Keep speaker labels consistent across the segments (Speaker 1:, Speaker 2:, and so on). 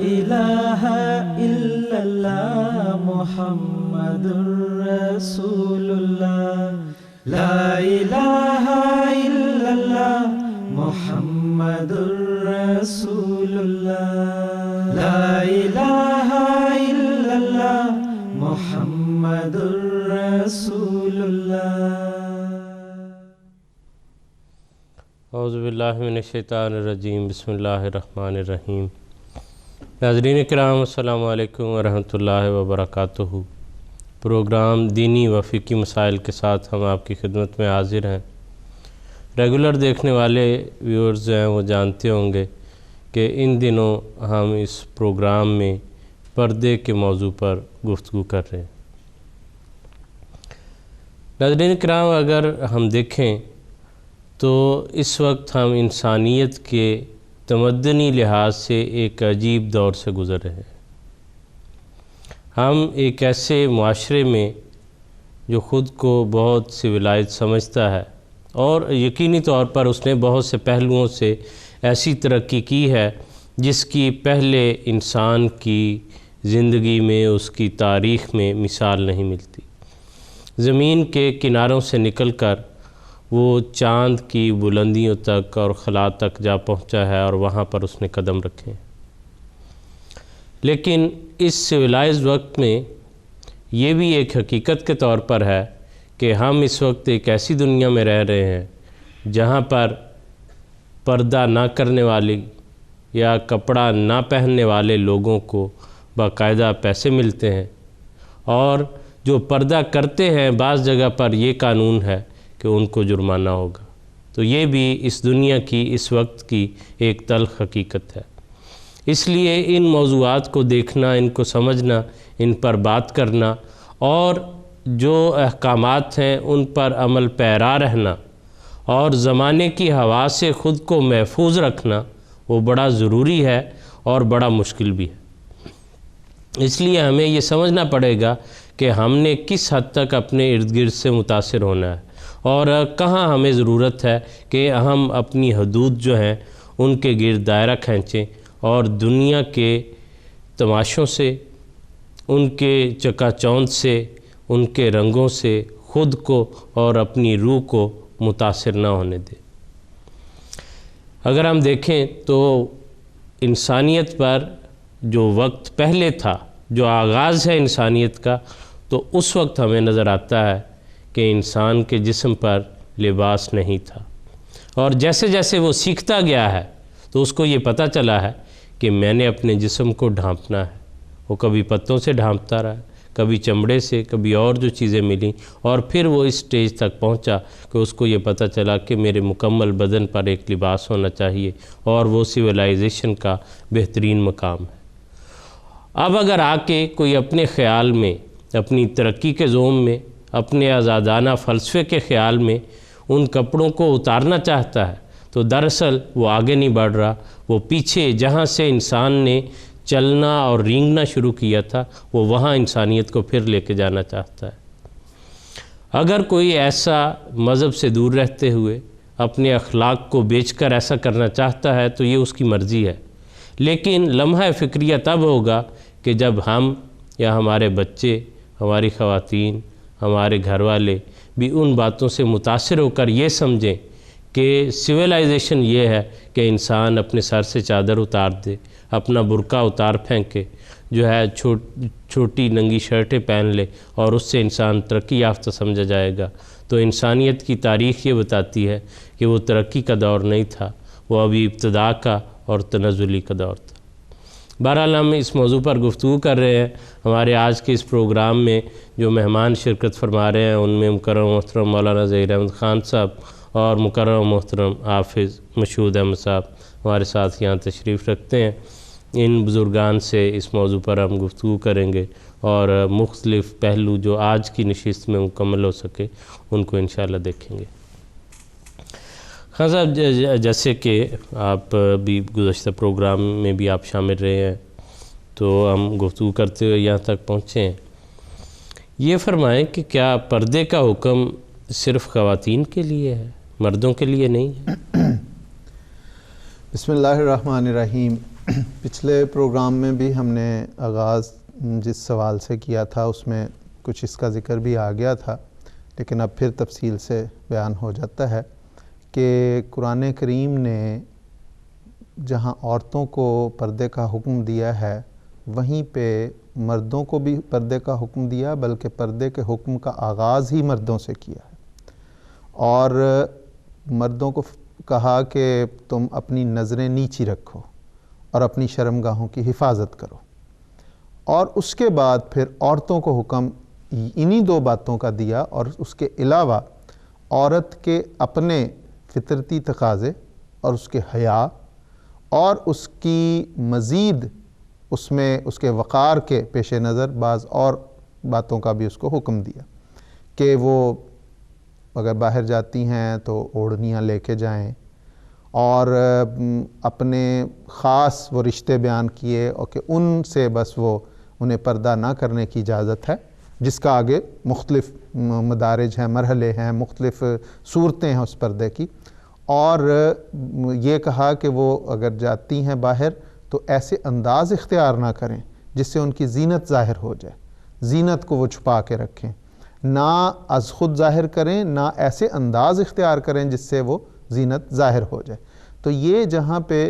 Speaker 1: الہ الا اللہ محمد رسول اللہ، لا الہ الا اللہ محمد رسول اللہ، لا الہ الا اللہ محمد رسول اللہ۔
Speaker 2: اعوذ باللہ من الشیطان الرجیم، بسم اللہ الرحمن الرحیم۔ ناظرین کرام، السلام علیکم ورحمۃ اللہ وبرکاتہ۔ پروگرام دینی و فقہی مسائل کے ساتھ ہم آپ کی خدمت میں حاضر ہیں۔ ریگولر دیکھنے والے ویورز ہیں وہ جانتے ہوں گے کہ ان دنوں ہم اس پروگرام میں پردے کے موضوع پر گفتگو کر رہے ہیں۔ ناظرین کرام، اگر ہم دیکھیں تو اس وقت ہم انسانیت کے تمدنی لحاظ سے ایک عجیب دور سے گزر رہے ہیں۔ ہم ایک ایسے معاشرے میں جو خود کو بہت سویلائز سمجھتا ہے اور یقینی طور پر اس نے بہت سے پہلوؤں سے ایسی ترقی کی ہے جس کی پہلے انسان کی زندگی میں، اس کی تاریخ میں مثال نہیں ملتی۔ زمین کے کناروں سے نکل کر وہ چاند کی بلندیوں تک اور خلا تک جا پہنچا ہے اور وہاں پر اس نے قدم رکھے ہیں۔ لیکن اس سویلائز وقت میں یہ بھی ایک حقیقت کے طور پر ہے کہ ہم اس وقت ایک ایسی دنیا میں رہ رہے ہیں جہاں پر پردہ نہ کرنے والی یا کپڑا نہ پہننے والے لوگوں کو باقاعدہ پیسے ملتے ہیں، اور جو پردہ کرتے ہیں بعض جگہ پر یہ قانون ہے کہ ان کو جرمانہ ہوگا۔ تو یہ بھی اس دنیا کی اس وقت کی ایک تلخ حقیقت ہے۔ اس لیے ان موضوعات کو دیکھنا، ان کو سمجھنا، ان پر بات کرنا اور جو احکامات ہیں ان پر عمل پیرا رہنا اور زمانے کی ہوا سے خود کو محفوظ رکھنا وہ بڑا ضروری ہے اور بڑا مشکل بھی ہے۔ اس لیے ہمیں یہ سمجھنا پڑے گا کہ ہم نے کس حد تک اپنے ارد گرد سے متاثر ہونا ہے اور کہاں ہمیں ضرورت ہے کہ ہم اپنی حدود جو ہیں ان کے گرد دائرہ کھینچیں اور دنیا کے تماشوں سے، ان کے چکا چوند سے، ان کے رنگوں سے خود کو اور اپنی روح کو متاثر نہ ہونے دیں۔ اگر ہم دیکھیں تو انسانیت پر جو وقت پہلے تھا، جو آغاز ہے انسانیت کا، تو اس وقت ہمیں نظر آتا ہے کہ انسان کے جسم پر لباس نہیں تھا، اور جیسے جیسے وہ سیکھتا گیا ہے تو اس کو یہ پتہ چلا ہے کہ میں نے اپنے جسم کو ڈھانپنا ہے۔ وہ کبھی پتوں سے ڈھانپتا رہا، کبھی چمڑے سے، کبھی اور جو چیزیں ملیں، اور پھر وہ اس سٹیج تک پہنچا کہ اس کو یہ پتہ چلا کہ میرے مکمل بدن پر ایک لباس ہونا چاہیے، اور وہ سویلائزیشن کا بہترین مقام ہے۔ اب اگر آ کے کوئی اپنے خیال میں، اپنی ترقی کے زوم میں، اپنے آزادانہ فلسفے کے خیال میں ان کپڑوں کو اتارنا چاہتا ہے تو دراصل وہ آگے نہیں بڑھ رہا، وہ پیچھے جہاں سے انسان نے چلنا اور رینگنا شروع کیا تھا وہ وہاں انسانیت کو پھر لے کے جانا چاہتا ہے۔ اگر کوئی ایسا مذہب سے دور رہتے ہوئے اپنے اخلاق کو بیچ کر ایسا کرنا چاہتا ہے تو یہ اس کی مرضی ہے، لیکن لمحہ فکریہ تب ہوگا کہ جب ہم یا ہمارے بچے، ہماری خواتین، ہمارے گھر والے بھی ان باتوں سے متاثر ہو کر یہ سمجھیں کہ سویلائزیشن یہ ہے کہ انسان اپنے سر سے چادر اتار دے، اپنا برقع اتار پھینکے، جو ہے چھوٹی ننگی شرٹیں پہن لے، اور اس سے انسان ترقی یافتہ سمجھا جائے گا۔ تو انسانیت کی تاریخ یہ بتاتی ہے کہ وہ ترقی کا دور نہیں تھا، وہ ابھی ابتدا کا اور تنزلی کا دور تھا۔ بہرحال ہم اس موضوع پر گفتگو کر رہے ہیں۔ ہمارے آج کے اس پروگرام میں جو مہمان شرکت فرما رہے ہیں ان میں مکرم محترم مولانا ظہیر احمد خان صاحب اور مکرم محترم حافظ مشہود احمد صاحب ہمارے ساتھ یہاں تشریف رکھتے ہیں۔ ان بزرگان سے اس موضوع پر ہم گفتگو کریں گے اور مختلف پہلو جو آج کی نشست میں مکمل ہو سکے ان کو انشاءاللہ دیکھیں گے۔ خان صاحب، جیسے کہ آپ بھی گزشتہ پروگرام میں بھی آپ شامل رہے ہیں تو ہم گفتگو کرتے ہوئے یہاں تک پہنچے ہیں، یہ فرمائیں کہ کیا پردے کا حکم صرف خواتین کے لیے ہے، مردوں کے لیے نہیں ہے؟
Speaker 3: بسم اللہ الرحمن الرحیم۔ پچھلے پروگرام میں بھی ہم نے آغاز جس سوال سے کیا تھا اس میں کچھ اس کا ذکر بھی آ گیا تھا، لیکن اب پھر تفصیل سے بیان ہو جاتا ہے کہ قرآن کریم نے جہاں عورتوں کو پردے کا حکم دیا ہے وہیں پہ مردوں کو بھی پردے کا حکم دیا، بلکہ پردے کے حکم کا آغاز ہی مردوں سے کیا ہے، اور مردوں کو کہا کہ تم اپنی نظریں نیچی رکھو اور اپنی شرمگاہوں کی حفاظت کرو، اور اس کے بعد پھر عورتوں کو حکم انہی دو باتوں کا دیا، اور اس کے علاوہ عورت کے اپنے فطرتی تقاضے اور اس کے حیا اور اس کی مزید اس میں اس کے وقار کے پیش نظر بعض اور باتوں کا بھی اس کو حکم دیا کہ وہ اگر باہر جاتی ہیں تو اوڑھنیاں لے کے جائیں، اور اپنے خاص وہ رشتے بیان کیے اور کہ ان سے بس وہ انہیں پردہ نہ کرنے کی اجازت ہے، جس کا آگے مختلف مدارج ہیں، مرحلے ہیں، مختلف صورتیں ہیں اس پردے کی، اور یہ کہا کہ وہ اگر جاتی ہیں باہر تو ایسے انداز اختیار نہ کریں جس سے ان کی زینت ظاہر ہو جائے، زینت کو وہ چھپا کے رکھیں، نہ از خود ظاہر کریں، نہ ایسے انداز اختیار کریں جس سے وہ زینت ظاہر ہو جائے۔ تو یہ جہاں پہ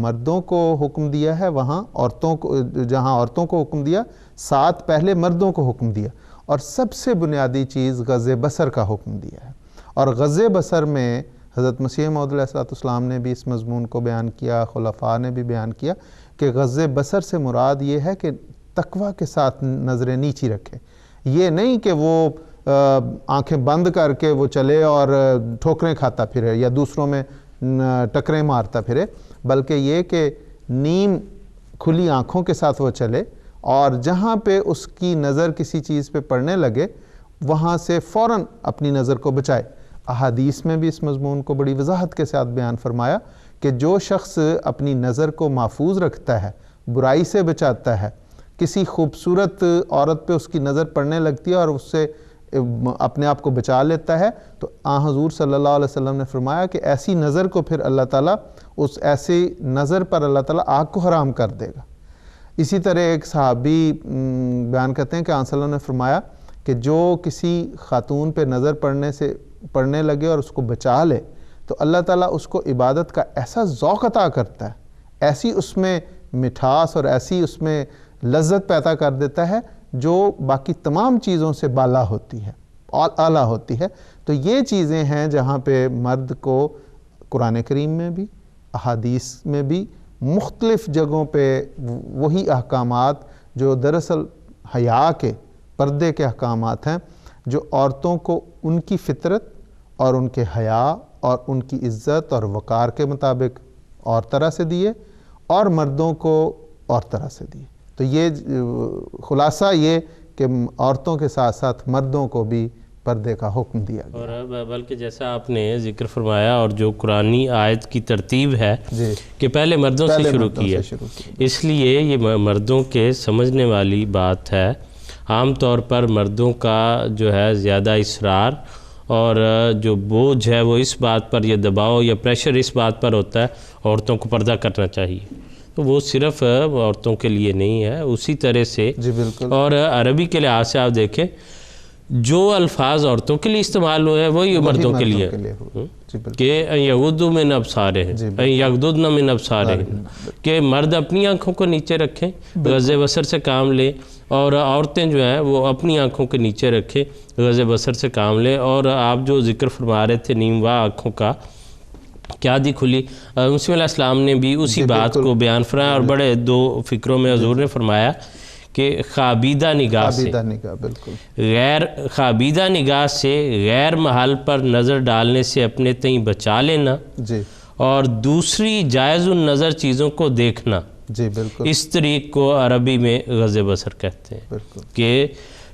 Speaker 3: مردوں کو حکم دیا ہے وہاں عورتوں کو، جہاں عورتوں کو حکم دیا ساتھ پہلے مردوں کو حکم دیا، اور سب سے بنیادی چیز غض بصر کا حکم دیا ہے، اور غض بصر میں حضرت مسیح موعود علیہ السلام نے بھی اس مضمون کو بیان کیا، خلفاء نے بھی بیان کیا کہ غض بصر سے مراد یہ ہے کہ تقوی کے ساتھ نظریں نیچی رکھے، یہ نہیں کہ وہ آنکھیں بند کر کے وہ چلے اور ٹھوکریں کھاتا پھرے یا دوسروں میں ٹکریں مارتا پھرے، بلکہ یہ کہ نیم کھلی آنکھوں کے ساتھ وہ چلے، اور جہاں پہ اس کی نظر کسی چیز پہ پڑنے لگے وہاں سے فوراً اپنی نظر کو بچائے۔ احادیث میں بھی اس مضمون کو بڑی وضاحت کے ساتھ بیان فرمایا کہ جو شخص اپنی نظر کو محفوظ رکھتا ہے، برائی سے بچاتا ہے، کسی خوبصورت عورت پہ اس کی نظر پڑنے لگتی ہے اور اس سے اپنے آپ کو بچا لیتا ہے، تو حضور صلی اللہ علیہ وسلم نے فرمایا کہ ایسی نظر کو پھر اللہ تعالیٰ، اس ایسی نظر پر اللہ تعالیٰ آگ کو حرام کر دے گا۔ اسی طرح ایک صحابی بیان کرتے ہیں کہ آن صلی اللہ علیہ وسلم نے فرمایا کہ جو کسی خاتون پہ نظر پڑنے لگے اور اس کو بچا لے تو اللہ تعالیٰ اس کو عبادت کا ایسا ذوق عطا کرتا ہے، ایسی اس میں مٹھاس اور ایسی اس میں لذت پیدا کر دیتا ہے جو باقی تمام چیزوں سے بالا ہوتی ہے، اعلیٰ ہوتی ہے۔ تو یہ چیزیں ہیں جہاں پہ مرد کو قرآن کریم میں بھی، احادیث میں بھی، مختلف جگہوں پہ وہی احکامات جو دراصل حیا کے، پردے کے احکامات ہیں، جو عورتوں کو ان کی فطرت اور ان کے حیا اور ان کی عزت اور وقار کے مطابق اور طرح سے دیے، اور مردوں کو اور طرح سے دیے۔ تو یہ خلاصہ یہ کہ عورتوں کے ساتھ ساتھ مردوں کو بھی پردے کا حکم دیا گیا،
Speaker 2: اور بلکہ جیسا آپ نے ذکر فرمایا اور جو قرآنی آیت کی ترتیب ہے کہ پہلے مردوں سے شروع کی ہے، اس لیے یہ مردوں کے سمجھنے والی بات ہے۔ عام طور پر مردوں کا جو ہے زیادہ اصرار اور جو بوجھ ہے وہ اس بات پر، یا دباؤ یا پریشر اس بات پر ہوتا ہے عورتوں کو پردہ کرنا چاہیے، تو وہ صرف عورتوں کے لیے نہیں ہے، اسی طرح سے
Speaker 3: جی بالکل۔
Speaker 2: اور عربی کے لحاظ سے آپ دیکھیں جو الفاظ عورتوں کے لیے استعمال ہوئے ہیں وہی مردوں کے لیے کہ یغضوا من ابصارہم یغضضن من ابصارہم، کہ مرد اپنی آنکھوں کو نیچے رکھیں، غض بصر سے کام لیں، اور عورتیں جو ہیں وہ اپنی آنکھوں کے نیچے رکھیں، غض بصر سے کام لیں۔ اور آپ جو ذکر فرما رہے تھے نیم وا آنکھوں کا، کیا دی کھلی، مسیح علیہ السلام نے بھی اسی بات کو بیان فرمایا، اور بڑے دو فکروں میں حضور نے فرمایا کہ خوابیدہ نگاہ سے، خوابیدہ نگاہ سے غیر محل پر نظر ڈالنے سے اپنے تئیں بچا لینا، اور دوسری جائز النظر چیزوں کو دیکھنا، اس طریق کو عربی میں غض بصر کہتے ہیں، کہ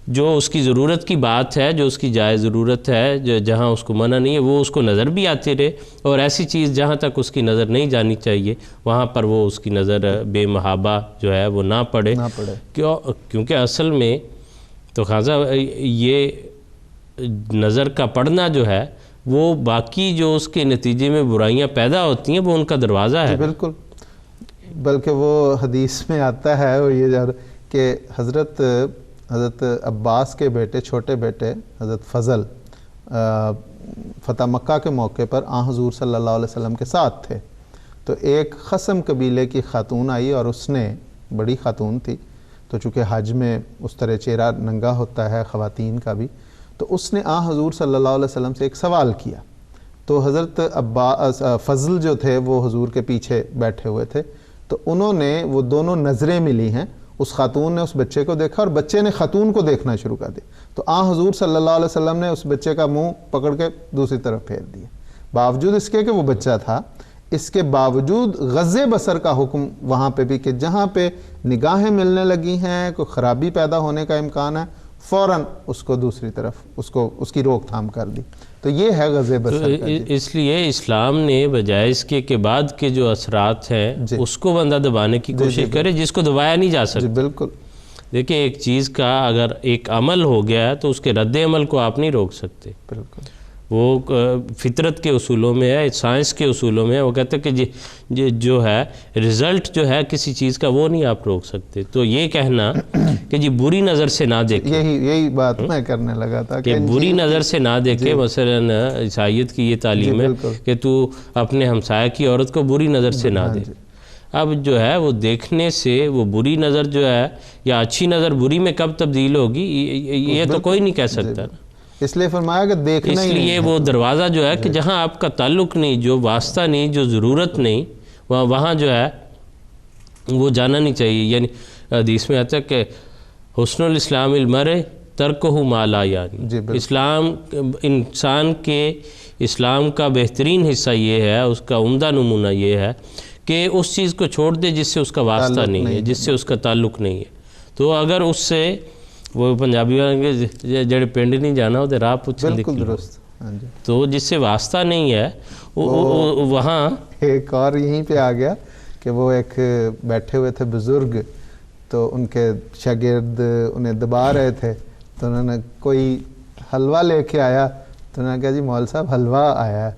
Speaker 2: جو اس کی ضرورت کی بات ہے، جو اس کی جائز ضرورت ہے، جہاں اس کو منع نہیں ہے وہ اس کو نظر بھی آتی رہے، اور ایسی چیز جہاں تک اس کی نظر نہیں جانی چاہیے وہاں پر وہ اس کی نظر بے محابہ جو ہے وہ نہ پڑے، کیونکہ اصل میں تو خاصا یہ نظر کا پڑنا جو ہے وہ باقی جو اس کے نتیجے میں برائیاں پیدا ہوتی ہیں وہ ان کا دروازہ ہے۔
Speaker 3: بالکل، بلکہ وہ حدیث میں آتا ہے وہ یہ کہ حضرت عباس کے بیٹے چھوٹے بیٹے حضرت فضل فتح مکہ کے موقع پر آن حضور صلی اللہ علیہ وسلم کے ساتھ تھے. تو ایک خصم قبیلے کی خاتون آئی اور اس نے، بڑی خاتون تھی تو چونکہ حج میں اس طرح چہرہ ننگا ہوتا ہے خواتین کا بھی، تو اس نے آن حضور صلی اللہ علیہ وسلم سے ایک سوال کیا. تو حضرت فضل جو تھے وہ حضور کے پیچھے بیٹھے ہوئے تھے، تو انہوں نے وہ دونوں نظریں ملی ہیں، اس خاتون نے اس بچے کو دیکھا اور بچے نے خاتون کو دیکھنا شروع کر دیا. تو آن حضور صلی اللہ علیہ وسلم نے اس بچے کا منہ پکڑ کے دوسری طرف پھیر دیا. باوجود اس کے کہ وہ بچہ تھا، اس کے باوجود غض بصر کا حکم وہاں پہ بھی، کہ جہاں پہ نگاہیں ملنے لگی ہیں، کوئی خرابی پیدا ہونے کا امکان ہے، فوراً اس کو دوسری طرف اس کی روک تھام کر دی. تو یہ ہے غض بصر کا.
Speaker 2: اس لیے اسلام نے بجائے اس کے بعد کے جو اثرات ہیں اس کو بندہ دبانے کی کوشش کرے جس کو دبایا نہیں جا سکتا.
Speaker 3: بالکل.
Speaker 2: دیکھیں ایک چیز کا اگر ایک عمل ہو گیا ہے تو اس کے رد عمل کو آپ نہیں روک سکتے.
Speaker 3: بالکل.
Speaker 2: وہ فطرت کے اصولوں میں ہے، سائنس کے اصولوں میں ہے. وہ کہتے ہیں کہ جو ہے رزلٹ جو ہے کسی چیز کا وہ نہیں آپ روک سکتے. تو یہ کہنا کہ جی بری نظر سے نہ دیکھیں،
Speaker 3: یہی بات میں کرنے لگا تھا
Speaker 2: کہ بری نظر سے نہ دیکھیں. مثلا عیسائیت کی یہ تعلیم ہے کہ تو اپنے ہمسایہ کی عورت کو بری نظر سے نہ دیکھ. اب جو ہے وہ دیکھنے سے وہ بری نظر جو ہے یا اچھی نظر بری میں کب تبدیل ہوگی یہ تو کوئی نہیں کہہ سکتا.
Speaker 3: اس لیے فرمایا کہ دیکھنا
Speaker 2: اس لیے وہ دروازہ جو ہے کہ جہاں آپ کا تعلق نہیں، جو واسطہ نہیں، جو ضرورت نہیں، وہاں جو ہے وہ جانا نہیں چاہیے. یعنی حدیث میں آتا ہے کہ حسن الاسلام المرء ترکہ ما لا یعنی. اسلام انسان کے اسلام کا بہترین حصہ یہ ہے، اس کا عمدہ نمونہ یہ ہے کہ اس چیز کو چھوڑ دے جس سے اس کا واسطہ نہیں ہے، جس سے اس کا تعلق نہیں ہے. تو اگر اس سے وہ پنجابی والے جڑے پنڈ نہیں جانا وہ راہ پوچھیں.
Speaker 3: بالکل درست.
Speaker 2: تو جس سے واسطہ نہیں ہے وہاں
Speaker 3: ایک اور یہیں پہ آ گیا کہ وہ ایک بیٹھے ہوئے تھے بزرگ، تو ان کے شاگرد انہیں دبا رہے تھے، تو انہوں نے کوئی حلوہ لے کے آیا، تو انہوں نے کہا جی مول صاحب حلوہ آیا ہے.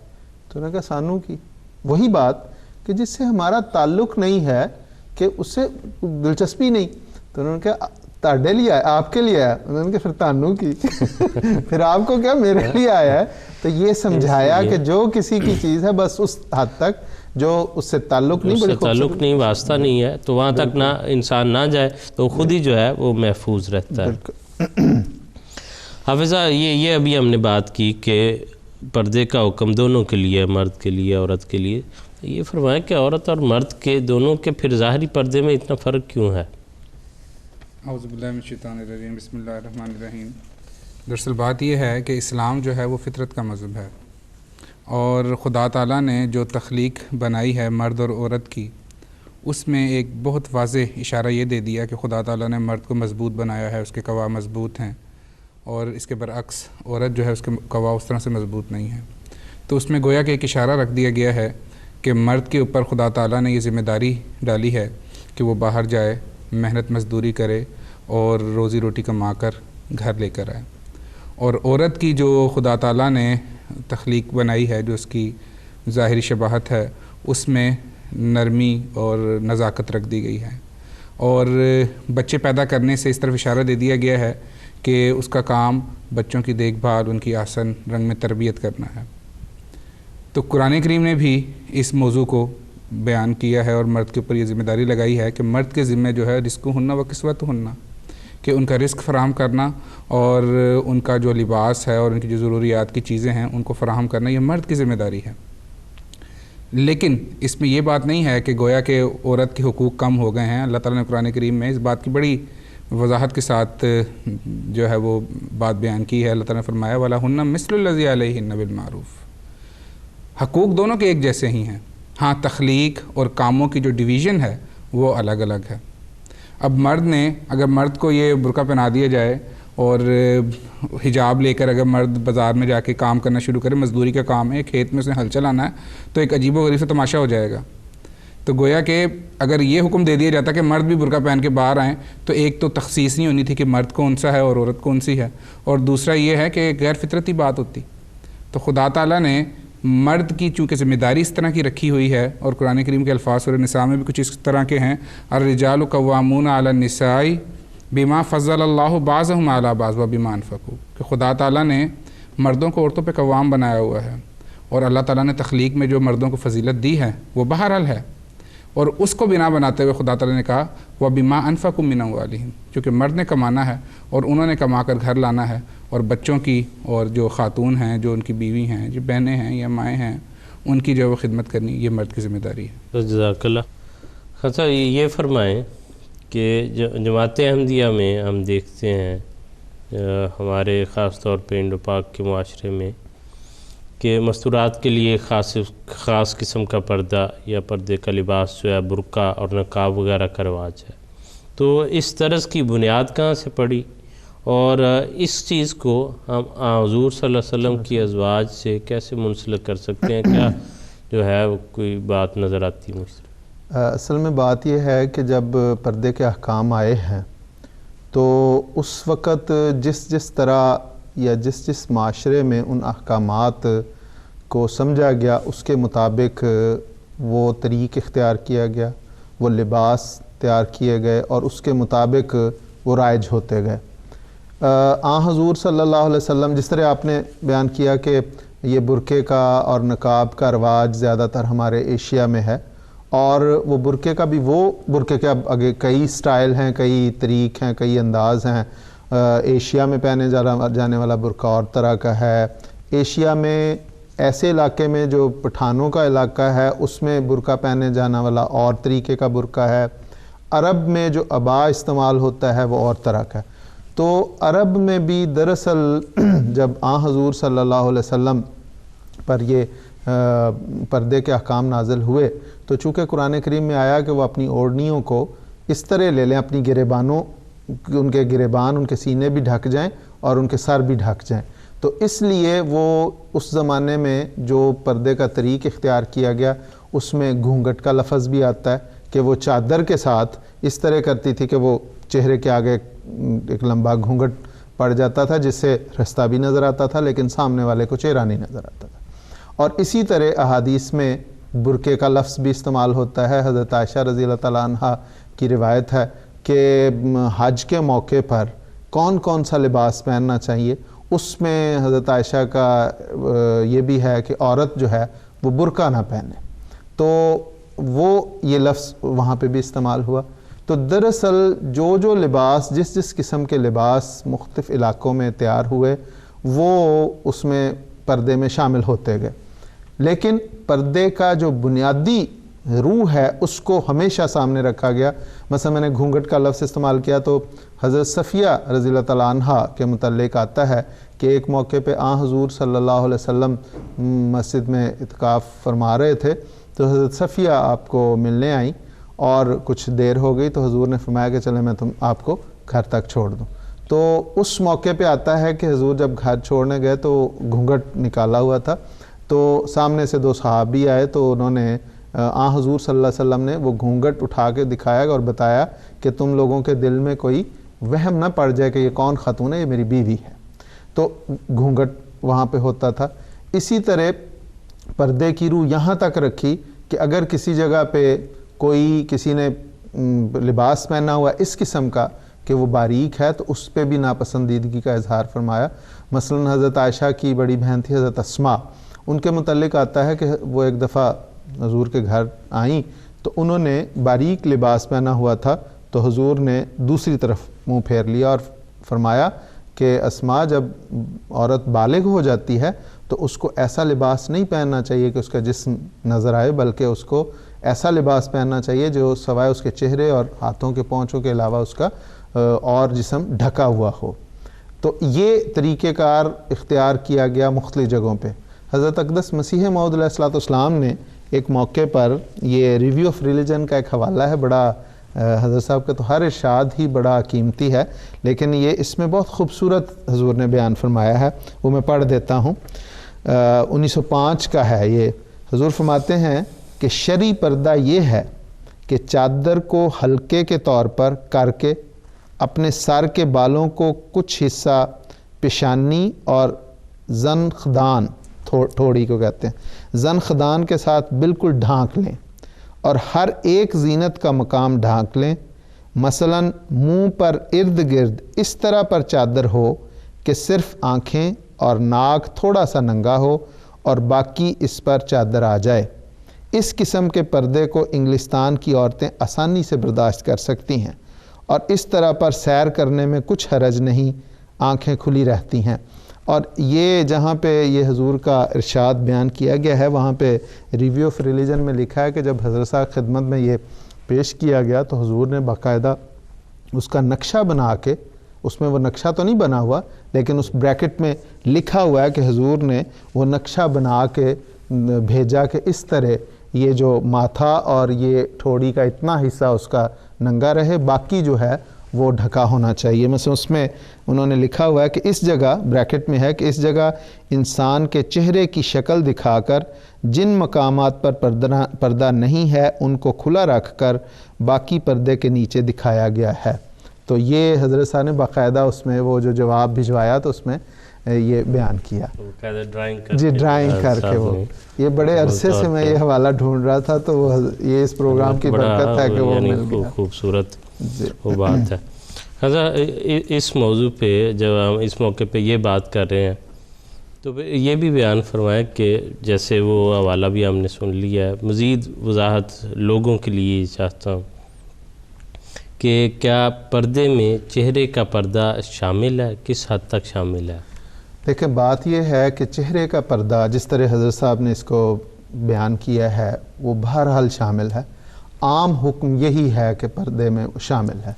Speaker 3: تو انہوں نے کہا سانو کی؟ وہی بات کہ جس سے ہمارا تعلق نہیں ہے، کہ اس سے دلچسپی نہیں. تو انہوں نے کہا تاڑے لیے آیا، آپ کے لیے آیا. انہوں نے کہا پھر تانو کی پھر آپ کو کیا میرے لیے آیا ہے. تو یہ سمجھایا کہ جو کسی کی چیز ہے بس اس حد تک جو اس سے تعلق نہیں،
Speaker 2: اس سے تعلق نہیں، واسطہ نہیں ہے، تو وہاں تک نہ انسان نہ جائے تو خود ہی جو ہے وہ محفوظ رہتا ہے. حافظہ یہ ابھی ہم نے بات کی کہ پردے کا حکم دونوں کے لیے، مرد کے لیے، عورت کے لیے. یہ فرمائیں کہ عورت اور مرد کے دونوں کے پھر ظاہری پردے میں اتنا فرق کیوں ہے؟
Speaker 4: اعوذ باللہ من الشیطان الرجیم، بسم اللہ الرحمن الرحیم. دراصل بات یہ ہے کہ اسلام جو ہے وہ فطرت کا مذہب ہے، اور خدا تعالیٰ نے جو تخلیق بنائی ہے مرد اور عورت کی، اس میں ایک بہت واضح اشارہ یہ دے دیا کہ خدا تعالیٰ نے مرد کو مضبوط بنایا ہے، اس کے قوا مضبوط ہیں، اور اس کے برعکس عورت جو ہے اس کے قوا اس طرح سے مضبوط نہیں ہے. تو اس میں گویا کہ ایک اشارہ رکھ دیا گیا ہے کہ مرد کے اوپر خدا تعالیٰ نے یہ ذمہ داری ڈالی ہے کہ وہ باہر جائے، محنت مزدوری کرے اور روزی روٹی کما کر گھر لے کر آئے. اور عورت کی جو خدا تعالیٰ نے تخلیق بنائی ہے، جو اس کی ظاہری شباہت ہے، اس میں نرمی اور نزاکت رکھ دی گئی ہے. اور بچے پیدا کرنے سے اس طرف اشارہ دے دیا گیا ہے کہ اس کا کام بچوں کی دیکھ بھال، ان کی احسن رنگ میں تربیت کرنا ہے. تو قرآن کریم نے بھی اس موضوع کو بیان کیا ہے اور مرد کے اوپر یہ ذمہ داری لگائی ہے کہ مرد کے ذمہ جو ہے رزق ہننا و کسوت ہننا، کہ ان کا رزق فراہم کرنا اور ان کا جو لباس ہے اور ان کی جو ضروریات کی چیزیں ہیں ان کو فراہم کرنا، یہ مرد کی ذمہ داری ہے. لیکن اس میں یہ بات نہیں ہے کہ گویا کہ عورت کے حقوق کم ہو گئے ہیں. اللہ تعالیٰ نے قرآن کریم میں اس بات کی بڑی وضاحت کے ساتھ جو ہے وہ بات بیان کی ہے. اللہ تعالیٰ نے فرمایا وَلَهُنَّ مِثْلُ الَّذِي عَلَيْهِنَّ بِالْمَعْرُوفِ. حقوق دونوں کے ایک جیسے ہی ہیں، ہاں تخلیق اور کاموں کی جو ڈویژن ہے وہ الگ الگ ہے. اب مرد نے، اگر مرد کو یہ برقع پہنا دیا جائے اور حجاب لے کر اگر مرد بازار میں جا کے کام کرنا شروع کرے، مزدوری کا کام ہے، کھیت میں اس نے ہل چلانا ہے، تو ایک عجیب و غریب سے تماشا ہو جائے گا. تو گویا کہ اگر یہ حکم دے دیا جاتا کہ مرد بھی برقع پہن کے باہر آئیں، تو ایک تو تخصیص نہیں ہونی تھی کہ مرد کون سا ہے اور عورت کون سی ہے، اور دوسرا یہ ہے کہ غیر فطرتی بات ہوتی. تو خدا تعالیٰ نے مرد کی چونکہ ذمہ داری اس طرح کی رکھی ہوئی ہے، اور قرآن کریم کے الفاظ سورہ نساء میں بھی کچھ اس طرح کے ہیں، الرجال قوامون علی النساء بما فضل اللہ بعضهم علی بعض وبما انفقوا، کہ خدا تعالیٰ نے مردوں کو عورتوں پہ قوام بنایا ہوا ہے، اور اللہ تعالیٰ نے تخلیق میں جو مردوں کو فضیلت دی ہے وہ بہرحال ہے، اور اس کو بنا بناتے ہوئے خدا تعالیٰ نے کہا وَبِمَا أَنفَقُوا مِنْ أَمْوَالِهِمْ، کیونکہ مرد نے کمانا ہے اور انہوں نے کما کر گھر لانا ہے، اور بچوں کی اور جو خاتون ہیں، جو ان کی بیوی ہیں، جو بہنیں ہیں یا مائیں ہیں، ان کی جو وہ خدمت کرنی یہ مرد کی ذمہ داری ہے۔
Speaker 2: جزاک اللہ۔ خاصا یہ فرمائیں کہ جماعت احمدیہ میں ہم دیکھتے ہیں ہمارے خاص طور پہ انڈو پاک کے معاشرے میں کہ مستورات کے لیے خاص قسم کا پردہ یا پردے کا لباس جو ہے برقع اور نقاب وغیرہ کا رواج ہے، تو اس طرز کی بنیاد کہاں سے پڑی، اور اس چیز کو ہم حضور صلی اللہ علیہ وسلم کی ازواج سے کیسے منسلک کر سکتے ہیں؟ کیا جو ہے وہ کوئی بات نظر آتی ہے مجھ سے؟
Speaker 3: اصل میں بات یہ ہے کہ جب پردے کے احکام آئے ہیں تو اس وقت جس طرح یا جس معاشرے میں ان احکامات کو سمجھا گیا اس کے مطابق وہ طریق اختیار کیا گیا، وہ لباس تیار کیے گئے اور اس کے مطابق وہ رائج ہوتے گئے۔ حضور صلی اللہ علیہ وسلم جس طرح آپ نے بیان کیا کہ یہ برقعے کا اور نقاب کا رواج زیادہ تر ہمارے ایشیا میں ہے، اور وہ برقعے کا بھی وہ برقعے کے اب آگے کئی سٹائل ہیں، کئی طریق ہیں، کئی انداز ہیں۔ ایشیا میں پہنے جانے والا برقع اور طرح کا ہے، ایشیا میں ایسے علاقے میں جو پٹھانوں کا علاقہ ہے اس میں برقع پہنے جانا والا اور طریقے کا برقع ہے، عرب میں جو عبا استعمال ہوتا ہے وہ اور طرح کا ہے۔ تو عرب میں بھی دراصل جب حضور صلی اللہ علیہ وسلم پر یہ پردے کے احکام نازل ہوئے تو چونکہ قرآن کریم میں آیا کہ وہ اپنی اوڑھنیوں کو اس طرح لے لیں، اپنی گریبانوں، ان کے گریبان، ان کے سینے بھی ڈھک جائیں اور ان کے سر بھی ڈھک جائیں، تو اس لیے وہ اس زمانے میں جو پردے کا طریق اختیار کیا گیا اس میں گھونگھٹ کا لفظ بھی آتا ہے کہ وہ چادر کے ساتھ اس طرح کرتی تھی کہ وہ چہرے کے آگے ایک لمبا گھونگھٹ پڑ جاتا تھا جس سے رستہ بھی نظر آتا تھا لیکن سامنے والے کو چہرہ نہیں نظر آتا تھا۔ اور اسی طرح احادیث میں برقعے کا لفظ بھی استعمال ہوتا ہے۔ حضرت عائشہ رضی اللہ تعالیٰ عنہ کی روایت ہے کہ حج کے موقع پر کون کون سا لباس پہننا چاہیے، اس میں حضرت عائشہ کا یہ بھی ہے کہ عورت جو ہے وہ برقع نہ پہنے، تو وہ یہ لفظ وہاں پہ بھی استعمال ہوا۔ تو دراصل جو لباس جس قسم کے لباس مختلف علاقوں میں تیار ہوئے وہ اس میں پردے میں شامل ہوتے گئے، لیکن پردے کا جو بنیادی روح ہے اس کو ہمیشہ سامنے رکھا گیا۔ مثلا میں نے گھونگھٹ کا لفظ استعمال کیا تو حضرت صفیہ رضی اللہ تعالیٰ عنہ کے متعلق آتا ہے کہ ایک موقع پہ حضور صلی اللہ علیہ وسلم مسجد میں اعتکاف فرما رہے تھے تو حضرت صفیہ آپ کو ملنے آئیں اور کچھ دیر ہو گئی تو حضور نے فرمایا کہ چلیں میں آپ کو گھر تک چھوڑ دوں۔ تو اس موقع پہ آتا ہے کہ حضور جب گھر چھوڑنے گئے تو گھونگھٹ نکالا ہوا تھا، تو سامنے سے دو صحابی آئے تو انہوں نے حضور صلی اللہ علیہ وسلم نے وہ گھونگھٹ اٹھا کے دکھایا اور بتایا کہ تم لوگوں کے دل میں کوئی وہم نہ پڑ جائے کہ یہ کون خاتون ہے، یہ میری بیوی ہے۔ تو گھونگھٹ وہاں پہ ہوتا تھا۔ اسی طرح پردے کی روح یہاں تک رکھی کہ اگر کسی جگہ پہ کسی نے لباس پہنا ہوا اس قسم کا کہ وہ باریک ہے تو اس پہ بھی ناپسندیدگی کا اظہار فرمایا۔ مثلا حضرت عائشہ کی بڑی بہن تھی حضرت اسماء، ان کے متعلق آتا ہے کہ وہ ایک دفعہ حضور کے گھر آئیں تو انہوں نے باریک لباس پہنا ہوا تھا تو حضور نے دوسری طرف منہ پھیر لیا اور فرمایا کہ اسماء جب عورت بالغ ہو جاتی ہے تو اس کو ایسا لباس نہیں پہننا چاہیے کہ اس کا جسم نظر آئے، بلکہ اس کو ایسا لباس پہننا چاہیے جو سوائے اس کے چہرے اور ہاتھوں کے پونچھوں کے علاوہ اس کا اور جسم ڈھکا ہوا ہو۔ تو یہ طریقہ کار اختیار کیا گیا مختلف جگہوں پہ۔ حضرت اقدس مسیح موعود علیہ السلام نے ایک موقع پر یہ ریویو آف ریلیجن کا ایک حوالہ ہے، بڑا حضرت صاحب کا تو ہر ارشاد ہی بڑا قیمتی ہے، لیکن یہ اس میں بہت خوبصورت حضور نے بیان فرمایا ہے، وہ میں پڑھ دیتا ہوں۔ 1905 کا ہے یہ۔ حضور فرماتے ہیں کہ شرعی پردہ یہ ہے کہ چادر کو ہلکے کے طور پر کر کے اپنے سر کے بالوں کو کچھ حصہ پیشانی اور زنخدان تھوڑی کو کہتے ہیں، زن خدان کے ساتھ بالکل ڈھانک لیں اور ہر ایک زینت کا مقام ڈھانک لیں، مثلاً منہ پر ارد گرد اس طرح پر چادر ہو کہ صرف آنکھیں اور ناک تھوڑا سا ننگا ہو اور باقی اس پر چادر آ جائے۔ اس قسم کے پردے کو انگلستان کی عورتیں آسانی سے برداشت کر سکتی ہیں اور اس طرح پر سیر کرنے میں کچھ حرج نہیں، آنکھیں کھلی رہتی ہیں۔ اور یہ جہاں پہ یہ حضور کا ارشاد بیان کیا گیا ہے وہاں پہ ریویو آف ریلیجن میں لکھا ہے کہ جب حضرت صاحب خدمت میں یہ پیش کیا گیا تو حضور نے باقاعدہ اس کا نقشہ بنا کے، اس میں وہ نقشہ تو نہیں بنا ہوا لیکن اس بریکٹ میں لکھا ہوا ہے کہ حضور نے وہ نقشہ بنا کے بھیجا کہ اس طرح یہ جو ماتھا اور یہ ٹھوڑی کا اتنا حصہ اس کا ننگا رہے، باقی جو ہے وہ ڈھکا ہونا چاہیے۔ مثلا اس میں انہوں نے لکھا ہوا ہے کہ اس جگہ بریکٹ میں ہے کہ اس جگہ انسان کے چہرے کی شکل دکھا کر جن مقامات پر پردہ نہیں ہے ان کو کھلا رکھ کر باقی پردے کے نیچے دکھایا گیا ہے۔ تو یہ حضرت صاحب نے باقاعدہ اس میں وہ جو جواب بھجوایا تو اس میں یہ بیان کیا جی، ڈرائنگ کر کے وہ یہ بڑے عرصے سے میں یہ حوالہ ڈھونڈ رہا تھا تو یہ اس پروگرام کی برکت ہے کہ وہ مل گیا۔
Speaker 2: خوبصورت وہ بات ہے۔ حضرت اس موضوع پہ جب ہم اس موقع پہ یہ بات کر رہے ہیں تو یہ بھی بیان فرمائیں کہ جیسے وہ حوالہ بھی ہم نے سن لیا ہے، مزید وضاحت لوگوں کے لیے چاہتا ہوں کہ کیا پردے میں چہرے کا پردہ شامل ہے، کس حد تک شامل ہے؟
Speaker 3: دیکھیں بات یہ ہے کہ چہرے کا پردہ جس طرح حضرت صاحب نے اس کو بیان کیا ہے وہ بہرحال شامل ہے، عام حکم یہی ہے کہ پردے میں شامل ہے،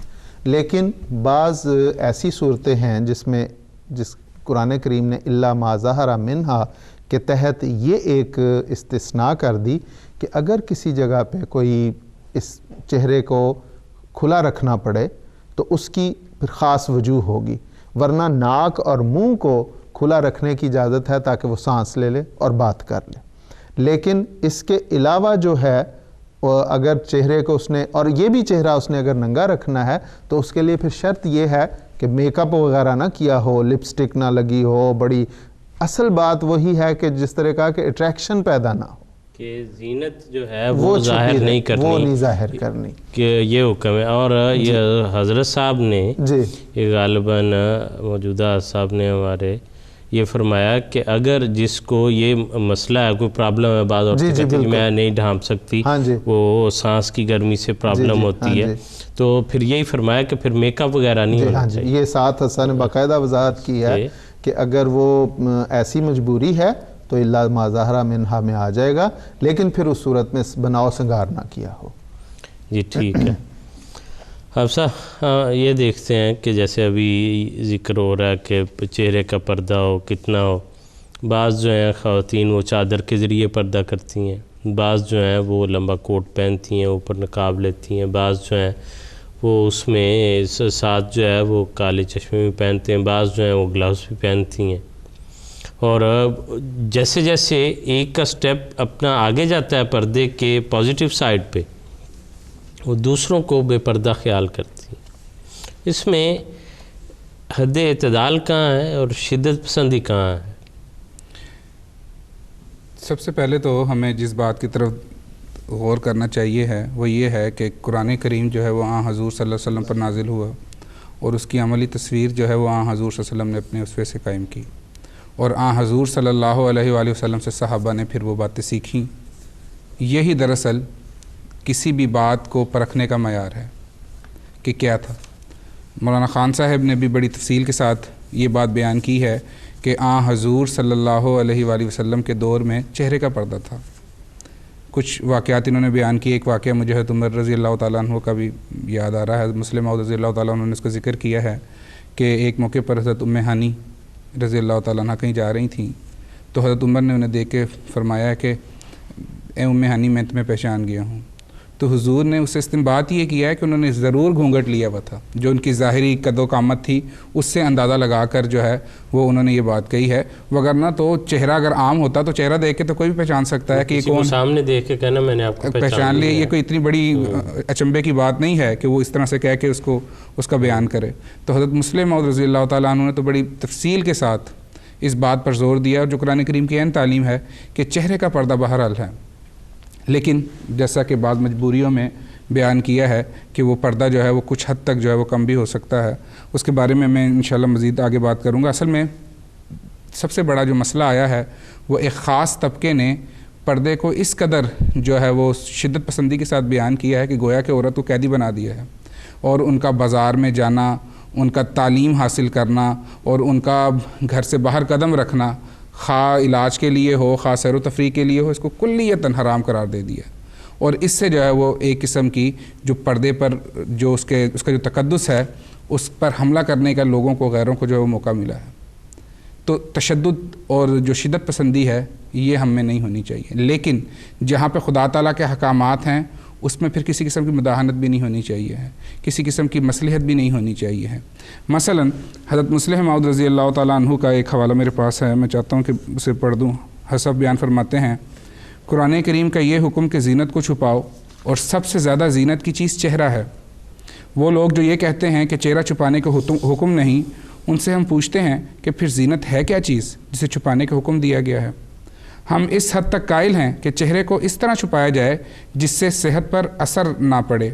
Speaker 3: لیکن بعض ایسی صورتیں ہیں جس قرآن کریم نے الا ما ظہر منہا کے تحت یہ ایک استثناء کر دی کہ اگر کسی جگہ پہ کوئی اس چہرے کو کھلا رکھنا پڑے تو اس کی پھر خاص وجوہ ہوگی، ورنہ ناک اور منہ کو کھلا رکھنے کی اجازت ہے تاکہ وہ سانس لے لے اور بات کر لے۔ لیکن اس کے علاوہ جو ہے اگر چہرے کو اس نے، اور یہ بھی چہرہ اس نے اگر ننگا رکھنا ہے تو اس کے لیے پھر شرط یہ ہے کہ میک اپ وغیرہ نہ کیا ہو، لپسٹک نہ لگی ہو، بڑی اصل بات وہی ہے کہ جس طرح کہا کہ اٹریکشن پیدا نہ ہو،
Speaker 2: کہ زینت جو ہے وہ ظاہر نہیں کرنی،
Speaker 3: وہ نہیں ظاہر کرنی،
Speaker 2: کہ یہ حکم ہے۔ اور یہ حضرت صاحب نے یہ غالباً موجودہ صاحب نے ہمارے یہ فرمایا کہ اگر جس کو یہ مسئلہ ہے، کوئی پرابلم ہے، بعض عورتیں کہتی ہیں میں نہیں ڈھانپ سکتی، وہ سانس کی گرمی سے پرابلم ہوتی ہے، تو پھر یہی فرمایا کہ پھر میک اپ وغیرہ نہیں ہونا چاہیے۔
Speaker 3: یہ ساتھ حسن نے باقاعدہ وضاحت کی ہے کہ اگر وہ ایسی مجبوری ہے تو الا ما ظہر منہا میں آ جائے گا، لیکن پھر اس صورت میں بناؤ سنگار نہ کیا ہو۔
Speaker 2: جی ٹھیک ہے۔ حفصہ یہ دیکھتے ہیں کہ جیسے ابھی ذکر ہو رہا ہے کہ چہرے کا پردہ ہو کتنا ہو، بعض جو ہیں خواتین وہ چادر کے ذریعے پردہ کرتی ہیں، بعض جو ہیں وہ لمبا کوٹ پہنتی ہیں، اوپر نقاب لیتی ہیں، بعض جو ہیں وہ اس میں ساتھ جو ہے وہ کالے چشمے بھی پہنتے ہیں، بعض جو ہیں وہ گلوز بھی پہنتی ہیں۔ اور جیسے جیسے ایک کا سٹیپ اپنا آگے جاتا ہے پردے کے پازیٹیو سائیڈ پہ، وہ دوسروں کو بے پردہ خیال کرتی ہیں۔ اس میں حد اعتدال کہاں ہے اور شدت پسندی کہاں ہے؟
Speaker 4: سب سے پہلے تو ہمیں جس بات کی طرف غور کرنا چاہیے ہے وہ یہ ہے کہ قرآن کریم جو ہے وہ حضور صلی اللہ علیہ وسلم پر نازل ہوا اور اس کی عملی تصویر جو ہے وہ حضور صلی اللہ علیہ وسلم نے اپنے اسوے سے قائم کی، اور حضور صلی اللہ علیہ وآلہ وسلم سے صحابہ نے پھر وہ باتیں سیکھیں۔ یہی دراصل کسی بھی بات کو پرکھنے کا معیار ہے کہ کیا تھا۔ مولانا خان صاحب نے بھی بڑی تفصیل کے ساتھ یہ بات بیان کی ہے کہ حضور صلی اللہ علیہ وآلہ وسلم کے دور میں چہرے کا پردہ تھا۔ کچھ واقعات انہوں نے بیان کیے، ایک واقعہ مجھے حضرت عمر رضی اللہ تعالیٰ عنہ کا بھی یاد آ رہا ہے، مسلم موعود رضی اللہ تعالیٰ عنہ نے اس کا ذکر کیا ہے کہ ایک موقع پر حضرت ام ہانی رضی اللہ تعالیٰ عنہ کہیں جا رہی تھیں تو حضرت عمر نے انہیں دیکھ کے فرمایا کہ اے ام ہانی میں تمہیں پہچان گیا ہوں۔ تو حضور نے اس سے استنباط یہ کیا ہے کہ انہوں نے ضرور گھونگھٹ لیا ہوا تھا، جو ان کی ظاہری قد و قامت تھی اس سے اندازہ لگا کر جو ہے وہ انہوں نے یہ بات کہی ہے، وگرنہ تو چہرہ اگر عام ہوتا تو چہرہ دیکھ کے تو کوئی بھی پہچان سکتا ہے کہ کون،
Speaker 2: سامنے دیکھ کے کہنا میں نے آپ کو
Speaker 4: پہچان لیا۔ یہ کوئی اتنی بڑی اچنبے کی بات نہیں ہے کہ وہ اس طرح سے کہہ کے اس کا بیان کرے۔ تو حضرت مسلم موعود رضی اللہ تعالیٰ عنہ نے تو بڑی تفصیل کے ساتھ اس بات پر زور دیا، اور جو قرآن کریم کی عین تعلیم ہے کہ چہرے کا پردہ بہرحال ہے، لیکن جیسا کہ بعض مجبوریوں میں بیان کیا ہے کہ وہ پردہ جو ہے وہ کچھ حد تک جو ہے وہ کم بھی ہو سکتا ہے، اس کے بارے میں انشاءاللہ مزید آگے بات کروں گا۔ اصل میں سب سے بڑا جو مسئلہ آیا ہے وہ ایک خاص طبقے نے پردے کو اس قدر جو ہے وہ شدت پسندی کے ساتھ بیان کیا ہے کہ گویا کہ عورت کو قیدی بنا دیا ہے، اور ان کا بازار میں جانا، ان کا تعلیم حاصل کرنا اور ان کا گھر سے باہر قدم رکھنا، خواہ علاج کے لیے ہو خواہ سیر و تفریح کے لیے ہو، اس کو کلیتاً حرام قرار دے دیا، اور اس سے جو ہے وہ ایک قسم کی جو پردے پر جو اس کا جو تقدس ہے اس پر حملہ کرنے کا لوگوں کو، غیروں کو جو ہے وہ موقع ملا ہے۔ تو تشدد اور جو شدت پسندی ہے یہ ہم میں نہیں ہونی چاہیے، لیکن جہاں پہ خدا تعالیٰ کے احکامات ہیں اس میں پھر کسی قسم کی مداہنت بھی نہیں ہونی چاہیے ہے، کسی قسم کی مصلحت بھی نہیں ہونی چاہیے ہے۔ مثلا حضرت مسلم موعود رضی اللہ تعالیٰ عنہ کا ایک حوالہ میرے پاس ہے، میں چاہتا ہوں کہ اسے پڑھ دوں۔ حضرت بیان فرماتے ہیں، قرآن کریم کا یہ حکم کہ زینت کو چھپاؤ، اور سب سے زیادہ زینت کی چیز چہرہ ہے۔ وہ لوگ جو یہ کہتے ہیں کہ چہرہ چھپانے کا حکم نہیں، ان سے ہم پوچھتے ہیں کہ پھر زینت ہے کیا چیز جسے چھپانے کا حکم دیا گیا ہے؟ ہم اس حد تک قائل ہیں کہ چہرے کو اس طرح چھپایا جائے جس سے صحت پر اثر نہ پڑے،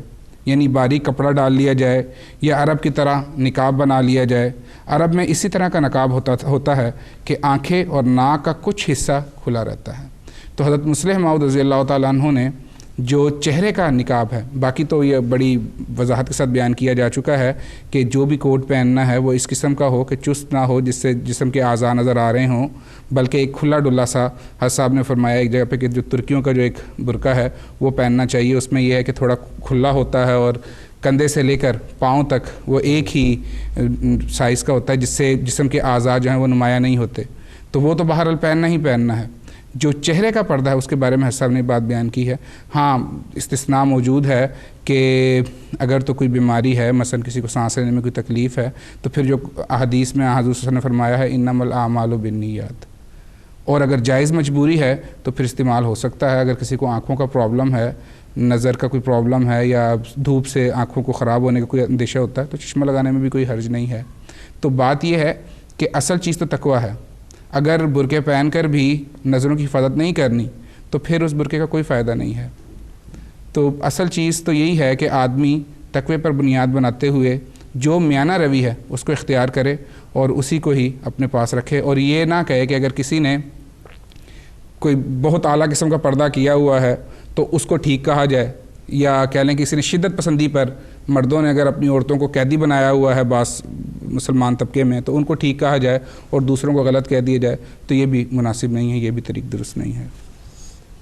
Speaker 4: یعنی باریک کپڑا ڈال لیا جائے یا عرب کی طرح نقاب بنا لیا جائے۔ عرب میں اسی طرح کا نقاب ہوتا ہے کہ آنکھیں اور ناک کا کچھ حصہ کھلا رہتا ہے۔ تو حضرت مسلم موعود رضی اللہ تعالیٰ عنہ نے جو چہرے کا نقاب ہے، باقی تو یہ بڑی وضاحت کے ساتھ بیان کیا جا چکا ہے کہ جو بھی کوٹ پہننا ہے وہ اس قسم کا ہو کہ چست نہ ہو، جس سے جسم کے اعضاء نظر آ رہے ہوں، بلکہ ایک کھلا ڈلا سا، حضرت صاحب نے فرمایا ایک جگہ پہ کہ جو ترکیوں کا جو ایک برقع ہے وہ پہننا چاہیے، اس میں یہ ہے کہ تھوڑا کھلا ہوتا ہے اور کندھے سے لے کر پاؤں تک وہ ایک ہی سائز کا ہوتا ہے، جس سے جسم کے اعضاء جو ہیں وہ نمایاں نہیں ہوتے، تو وہ تو بہرحال پہننا ہی پہننا ہے۔ جو چہرے کا پردہ ہے اس کے بارے میں حضرت صاحب نے بات بیان کی ہے۔ ہاں استثناء موجود ہے کہ اگر تو کوئی بیماری ہے، مثلا کسی کو سانس لینے میں کوئی تکلیف ہے، تو پھر جو احادیث میں حضور صلی اللہ علیہ وسلم نے فرمایا ہے انما الاعمال بالنیات، اور اگر جائز مجبوری ہے تو پھر استعمال ہو سکتا ہے۔ اگر کسی کو آنکھوں کا پرابلم ہے، نظر کا کوئی پرابلم ہے، یا دھوپ سے آنکھوں کو خراب ہونے کا کوئی اندیشہ ہوتا ہے، تو چشمہ لگانے میں بھی کوئی حرج نہیں ہے۔ تو بات یہ ہے کہ اصل چیز تو تقویٰ ہے۔ اگر برقعے پہن کر بھی نظروں کی حفاظت نہیں کرنی تو پھر اس برقعے کا کوئی فائدہ نہیں ہے۔ تو اصل چیز تو یہی ہے کہ آدمی تقوی پر بنیاد بناتے ہوئے جو میانہ روی ہے اس کو اختیار کرے اور اسی کو ہی اپنے پاس رکھے، اور یہ نہ کہے کہ اگر کسی نے کوئی بہت اعلیٰ قسم کا پردہ کیا ہوا ہے تو اس کو ٹھیک کہا جائے، یا کہہ لیں کہ کسی نے شدت پسندی پر مردوں نے اگر اپنی عورتوں کو قیدی بنایا ہوا ہے بعض مسلمان طبقے میں تو ان کو ٹھیک کہا جائے اور دوسروں کو غلط کہہ دیا جائے، تو یہ بھی مناسب نہیں ہے، یہ بھی طریق درست نہیں ہے۔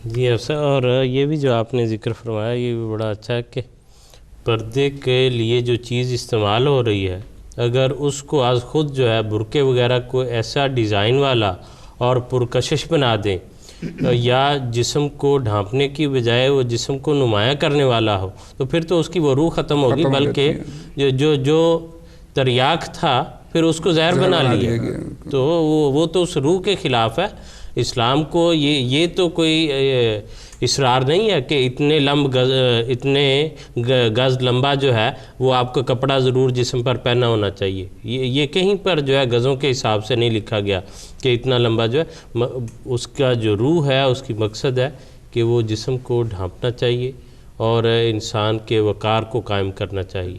Speaker 2: جی افسر، اور یہ بھی جو آپ نے ذکر فرمایا یہ بھی بڑا اچھا ہے کہ پردے کے لیے جو چیز استعمال ہو رہی ہے اگر اس کو از خود جو ہے برقعے وغیرہ کو ایسا ڈیزائن والا اور پرکشش بنا دیں یا جسم کو ڈھانپنے کی بجائے وہ جسم کو نمایاں کرنے والا ہو تو پھر تو اس کی وہ روح ختم ہوگی، بلکہ جو تریاک تھا پھر اس کو زہر بنا لیا، تو وہ تو اس روح کے خلاف ہے۔ اسلام کو یہ تو کوئی اصرار نہیں ہے کہ اتنے گز لمبا جو ہے وہ آپ کا کپڑا ضرور جسم پر پہنا ہونا چاہیے، یہ کہیں پر جو ہے گزوں کے حساب سے نہیں لکھا گیا کہ اتنا لمبا جو ہے۔ اس کا جو روح ہے اس کی مقصد ہے کہ وہ جسم کو ڈھانپنا چاہیے اور انسان کے وقار کو قائم کرنا چاہیے۔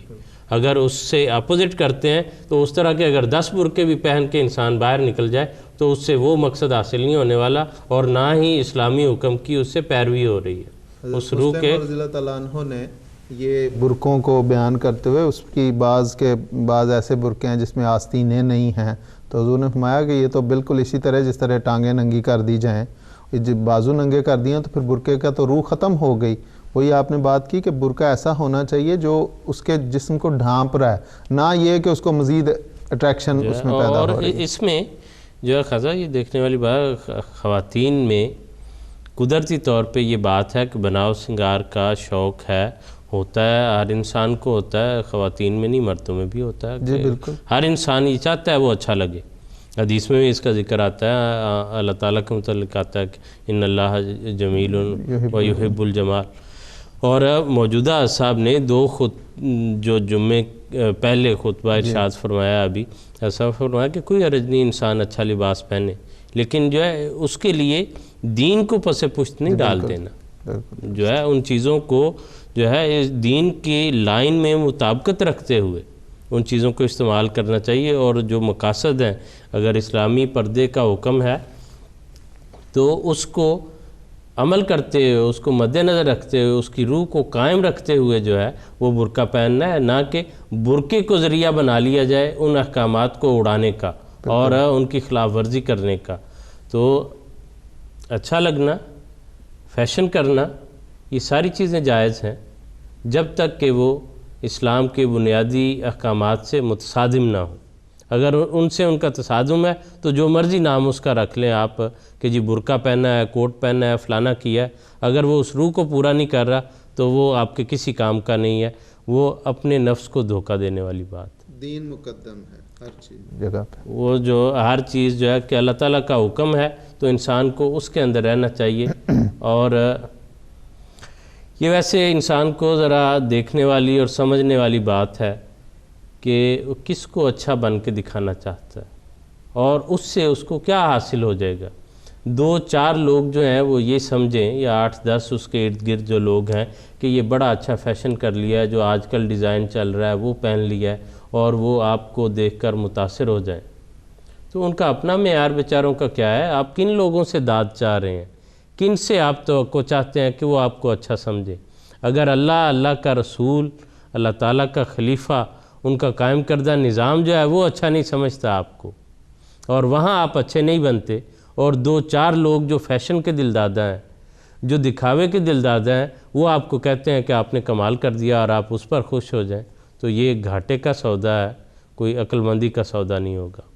Speaker 2: اگر اس سے اپوزٹ کرتے ہیں تو اس طرح کے اگر 10 برقعے بھی پہن کے انسان باہر نکل جائے تو اس سے وہ مقصد حاصل نہیں ہونے والا اور نہ ہی اسلامی حکم کی اس سے پیروی ہو رہی ہے۔ اس روح کے
Speaker 3: رضی اللہ تعالیٰ عنہ نے یہ برقعوں کو بیان کرتے ہوئے اس کی بعض ایسے برقعے ہیں جس میں آستینیں نہیں ہیں، تو حضور نے فرمایا کہ یہ تو بالکل اسی طرح جس طرح ٹانگیں ننگی کر دی جائیں، جب بازو ننگے کر دیے تو پھر برقعے کا تو روح ختم ہو گئی۔ وہی آپ نے بات کی کہ برقعہ ایسا ہونا چاہیے جو اس کے جسم کو ڈھانپ رہا ہے، نہ یہ کہ اس کو مزید اٹریکشن اس میں پیدا ہو رہی ہے۔
Speaker 2: اور اس میں جو ہے خزا یہ دیکھنے والی بات خواتین میں قدرتی طور پہ یہ بات ہے کہ بناؤ سنگار کا شوق ہوتا ہے، ہر انسان کو ہوتا ہے، خواتین میں نہیں مردوں میں بھی ہوتا ہے۔
Speaker 3: جی بالکل،
Speaker 2: ہر انسان یہ چاہتا ہے وہ اچھا لگے۔ حدیث میں بھی اس کا ذکر آتا ہے، اللہ تعالیٰ کے متعلق آتا ہے کہ ان اللہ جمیل و یحب الجمال، اور موجودہ صاحب نے دو جو جمعے پہلے خطبہ ارشاد فرمایا ابھی، ایسا فرمایا کہ کوئی حرج نہیں انسان اچھا لباس پہنے، لیکن جو ہے اس کے لیے دین کو پس پشت نہیں ڈال دینا، جو ہے ان چیزوں کو جو ہے دین کی لائن میں مطابقت رکھتے ہوئے ان چیزوں کو استعمال کرنا چاہیے، اور جو مقاصد ہیں اگر اسلامی پردے کا حکم ہے تو اس کو عمل کرتے ہوئے، اس کو مد نظر رکھتے ہوئے، اس کی روح کو قائم رکھتے ہوئے جو ہے وہ برقع پہننا ہے، نہ کہ برقعے کو ذریعہ بنا لیا جائے ان احکامات کو اڑانے کا اور ان کی خلاف ورزی کرنے کا۔ تو اچھا لگنا، فیشن کرنا، یہ ساری چیزیں جائز ہیں جب تک کہ وہ اسلام کے بنیادی احکامات سے متصادم نہ ہوں۔ اگر ان سے ان کا تصادم ہے تو جو مرضی نام اس کا رکھ لیں آپ کہ جی برقع پہنا ہے، کوٹ پہنا ہے، فلانا کیا ہے، اگر وہ اس روح کو پورا نہیں کر رہا تو وہ آپ کے کسی کام کا نہیں ہے، وہ اپنے نفس کو دھوکہ دینے والی بات۔
Speaker 3: دین مقدم ہے ہر چیز جگہ پہ،
Speaker 2: وہ جو ہر چیز جو ہے کہ اللہ تعالیٰ کا حکم ہے تو انسان کو اس کے اندر رہنا چاہیے۔ اور یہ ویسے انسان کو ذرا دیکھنے والی اور سمجھنے والی بات ہے کہ وہ کس کو اچھا بن کے دکھانا چاہتا ہے اور اس سے اس کو کیا حاصل ہو جائے گا۔ 2-4 لوگ جو ہیں وہ یہ سمجھیں، یا 8-10 اس کے ارد گرد جو لوگ ہیں کہ یہ بڑا اچھا فیشن کر لیا ہے، جو آج کل ڈیزائن چل رہا ہے وہ پہن لیا ہے، اور وہ آپ کو دیکھ کر متاثر ہو جائیں، تو ان کا اپنا معیار بیچاروں کا کیا ہے؟ آپ کن لوگوں سے داد چاہ رہے ہیں؟ کن سے آپ توقع چاہتے ہیں کہ وہ آپ کو اچھا سمجھے؟ اگر اللہ کا رسول، اللہ تعالیٰ کا خلیفہ، ان کا قائم کردہ نظام جو ہے وہ اچھا نہیں سمجھتا آپ کو، اور وہاں آپ اچھے نہیں بنتے، اور 2-4 لوگ جو فیشن کے دل دادا ہیں، جو دکھاوے کے دل دادا ہیں، وہ آپ کو کہتے ہیں کہ آپ نے کمال کر دیا اور آپ اس پر خوش ہو جائیں، تو یہ گھاٹے کا سودا ہے، کوئی عقل مندی کا سودا نہیں ہوگا۔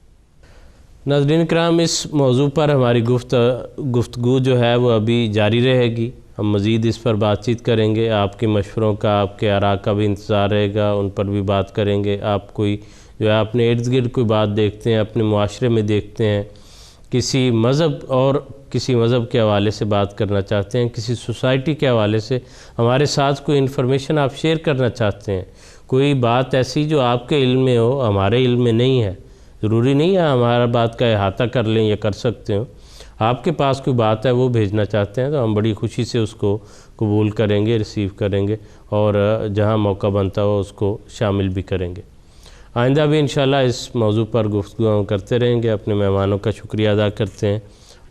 Speaker 2: ناظرین کرام، اس موضوع پر ہماری گفتگو جو ہے وہ ابھی جاری رہے گی، ہم مزید اس پر بات چیت کریں گے، آپ کے مشوروں کا، آپ کے آراء کا بھی انتظار رہے گا، ان پر بھی بات کریں گے۔ آپ کوئی جو ہے اپنے ارد گرد کوئی بات دیکھتے ہیں، اپنے معاشرے میں دیکھتے ہیں، کسی مذہب اور کسی مذہب کے حوالے سے بات کرنا چاہتے ہیں، کسی سوسائٹی کے حوالے سے ہمارے ساتھ کوئی انفارمیشن آپ شیئر کرنا چاہتے ہیں، کوئی بات ایسی جو آپ کے علم میں ہو، ہمارے علم میں نہیں ہے، ضروری نہیں ہے ہمارا بات کا احاطہ کر لیں یا کر سکتے ہو، آپ کے پاس کوئی بات ہے وہ بھیجنا چاہتے ہیں تو ہم بڑی خوشی سے اس کو قبول کریں گے، ریسیو کریں گے، اور جہاں موقع بنتا ہو اس کو شامل بھی کریں گے۔ آئندہ بھی انشاءاللہ اس موضوع پر گفتگو کرتے رہیں گے۔ اپنے مہمانوں کا شکریہ ادا کرتے ہیں،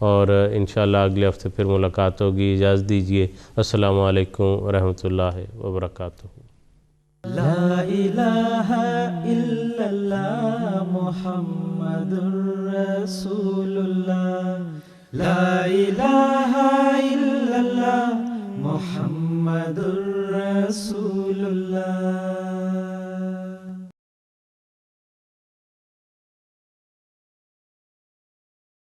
Speaker 2: اور انشاءاللہ اگلے ہفتے پھر ملاقات ہوگی۔ اجازت دیجیے، السلام علیکم ورحمۃ اللہ وبرکاتہ۔
Speaker 1: لا الہ الا اللہ محمد رسول اللہ، لا الہ الا اللہ محمد رسول